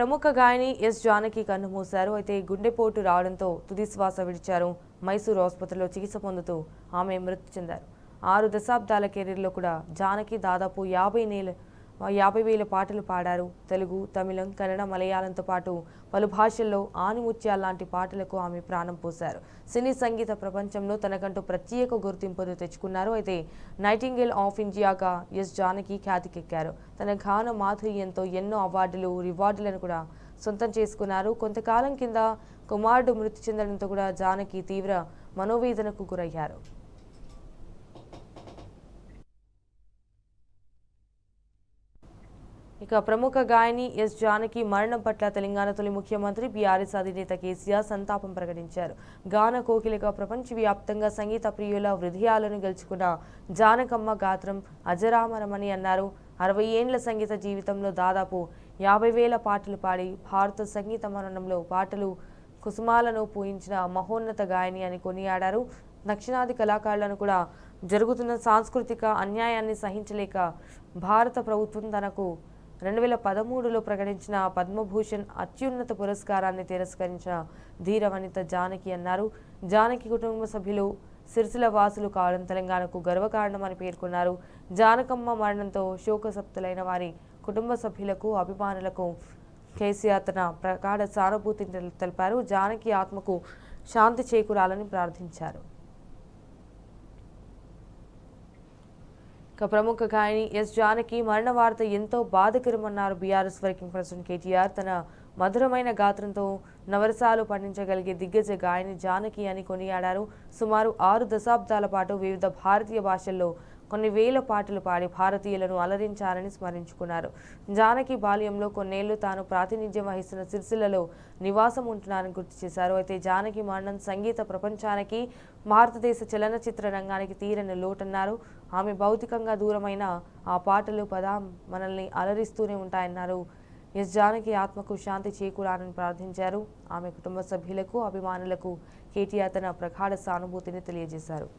ప్రముఖ గాయని ఎస్ జానకి కన్నుమూశారు. అయితే గుండెపోటు రావడంతో తుది శ్వాస విడిచారు. మైసూరు ఆసుపత్రిలో చికిత్స పొందుతూ ఆమె మృతి చెందారు. 6 దశాబ్దాల కెరీర్లో కూడా జానకి దాదాపు 50,000 పాటలు పాడారు. తెలుగు, తమిళం, కన్నడ, మలయాళంతో పాటు పలు భాషల్లో ఆనిముత్యాల లాంటి పాటలకు ఆమె ప్రాణం పోశారు. సినీ సంగీత ప్రపంచంలో తనకంటూ ప్రత్యేక గుర్తింపును తెచ్చుకున్నారు. అయితే నైటింగేల్ ఆఫ్ ఇండియాగా ఎస్ జానకి ఖ్యాతికెక్కారు. తన గాన మాధుర్యంతో ఎన్నో అవార్డులు, రివార్డులను కూడా సొంతం చేసుకున్నారు. కొంతకాలం కింద కుమారుడు మృతి చెందడంతో కూడా జానకి తీవ్ర మనోవేదనకు గురయ్యారు. ఇక ప్రముఖ గాయని ఎస్ జానకి మరణం పట్ల తెలంగాణ తొలి ముఖ్యమంత్రి బీఆర్ఎస్ అధినేత కేసీఆర్ సంతాపం ప్రకటించారు. గాన కోకిలగా ప్రపంచవ్యాప్తంగా సంగీత ప్రియుల హృదయాలను గెలుచుకున్న జానకమ్మ గాత్రం అజరామరమని అన్నారు. 60 ఏండ్ల సంగీత జీవితంలో దాదాపు 50,000 పాటలు పాడి భారత సంగీత మరణంలో పాటలు కుసుమాలను పూయించిన మహోన్నత గాయని అని కొనియాడారు. దక్షిణాది కళాకారులను కూడా జరుగుతున్న సాంస్కృతిక అన్యాయాన్ని సహించలేక భారత ప్రభుత్వం తనకు 2013లో ప్రకటించిన పద్మభూషణ్ అత్యున్నత పురస్కారాన్ని తిరస్కరించిన ధీర వనిత జానకి అన్నారు. జానకి కుటుంబ సభ్యులు సిరిసిల్ల వాసులు కావడం తెలంగాణకు గర్వకారణమని పేర్కొన్నారు. జానకమ్మ మరణంతో శోకసప్తులైన వారి కుటుంబ సభ్యులకు, అభిమానులకు కేసీఆర్ తన ప్రగాఢ సానుభూతిని తెలిపారు. జానకి ఆత్మకు శాంతి చేకూరాలని ప్రార్థించారు. ప్రముఖ గాయని ఎస్ జానకి మరణ వార్త ఎంతో బాధకరమన్నారు బీఆర్ఎస్ వర్కింగ్ ప్రెసిడెంట్ కేటీఆర్. తన మధురమైన గాత్రంతో నవరసాలు పండించగలిగే దిగ్గజ గాయని జానకి అని కొనియాడారు. సుమారు 6 దశాబ్దాల పాటు వివిధ భారతీయ భాషల్లో కొన్ని వేల పాటలు పాడి భారతీయులను అలరించారని స్మరించుకున్నారు. జానకి బాల్యంలో కొన్నేళ్లు తాను ప్రాతినిధ్యం వహిస్తున్న సిరిసిల్లలో నివాసం ఉంటున్నారని గుర్తు చేశారు. అయితే జానకి మరణం సంగీత ప్రపంచానికి, భారతదేశ చలనచిత్ర రంగానికి తీరని లోటన్నారు. ఆమె భౌతికంగా దూరమైన ఆ పాటలు మనల్ని అలరిస్తూనే ఉంటాయన్నారు. ఎస్ జానకి ఆత్మకు శాంతి చేకూరాలని ప్రార్థించారు. ఆమె కుటుంబ సభ్యులకు, అభిమానులకు కేటీఆర్ తన ప్రగాఢ సానుభూతిని తెలియజేశారు.